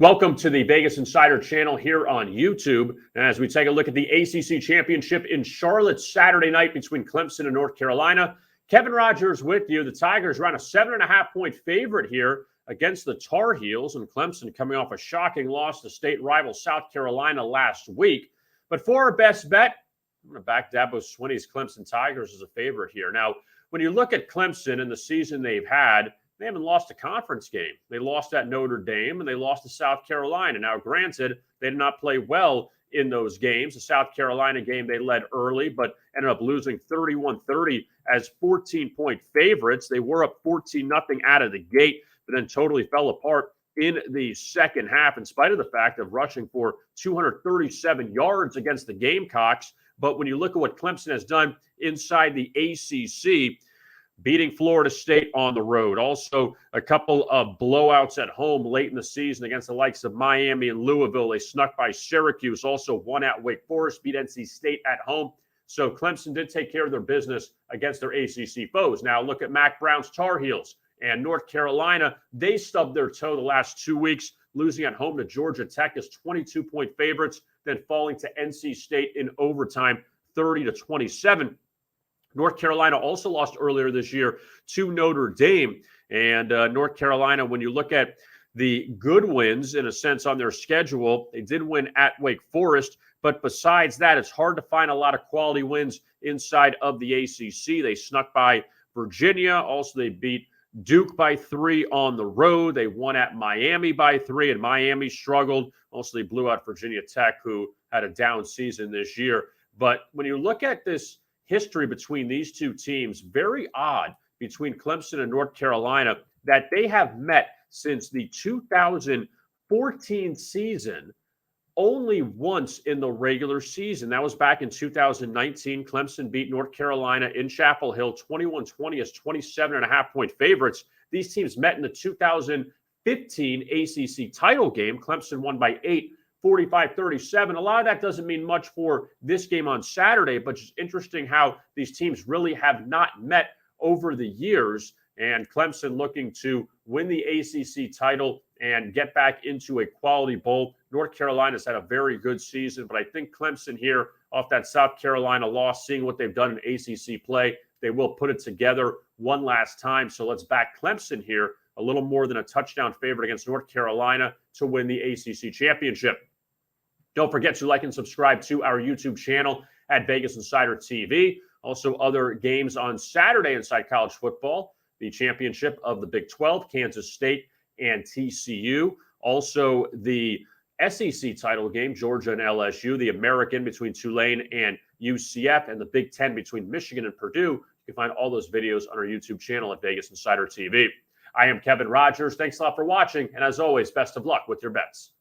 Welcome to the Vegas Insider channel here on YouTube. As we take a look at the ACC Championship in Charlotte Saturday night between Clemson and North Carolina. Kevin Rogers with you. The Tigers around a 7.5-point favorite here against the Tar Heels, and Clemson coming off a shocking loss to state rival South Carolina last week. But for our best bet, I'm going to back Dabo Swinney's Clemson Tigers as a favorite here. Now, when you look at Clemson and the season they've had, they haven't lost a conference game. They lost at Notre Dame and they lost to South Carolina. Now, granted, they did not play well in those games. The South Carolina game, they led early, but ended up losing 31-30 as 14-point favorites. They were up 14-0 out of the gate, but then totally fell apart in the second half in spite of the fact of rushing for 237 yards against the Gamecocks. But when you look at what Clemson has done inside the ACC, beating Florida State on the road. Also, a couple of blowouts at home late in the season against the likes of Miami and Louisville. They snuck by Syracuse, also won at Wake Forest, beat NC State at home. So Clemson did take care of their business against their ACC foes. Now look at Mac Brown's Tar Heels and North Carolina. They stubbed their toe the last 2 weeks, losing at home to Georgia Tech as 22-point favorites, then falling to NC State in overtime, 30-27. North Carolina also lost earlier this year to Notre Dame. And North Carolina, when you look at the good wins, in a sense, on their schedule, they did win at Wake Forest. But besides that, it's hard to find a lot of quality wins inside of the ACC. They snuck by Virginia. Also, they beat Duke by 3 on the road. They won at Miami by 3, and Miami struggled. Also, they blew out Virginia Tech, who had a down season this year. But when you look at this history between these two teams, very odd between Clemson and North Carolina, that they have met since the 2014 season only once in the regular season. That was back in 2019. Clemson beat North Carolina in Chapel Hill 21-20 as 27.5-point favorites. These teams met in the 2015 ACC title game. Clemson won by 8, 45-37. A lot of that doesn't mean much for this game on Saturday, but it's interesting how these teams really have not met over the years. And Clemson looking to win the ACC title and get back into a quality bowl. North Carolina's had a very good season, but I think Clemson here, off that South Carolina loss, seeing what they've done in ACC play, they will put it together one last time. So let's back Clemson here, a little more than a touchdown favorite against North Carolina to win the ACC championship. Don't forget to like and subscribe to our YouTube channel at Vegas Insider TV. Also, other games on Saturday inside college football. The championship of the Big 12, Kansas State and TCU. Also, the SEC title game, Georgia and LSU. The American between Tulane and UCF. And the Big 10 between Michigan and Purdue. You can find all those videos on our YouTube channel at Vegas Insider TV. I am Kevin Rogers. Thanks a lot for watching. And as always, best of luck with your bets.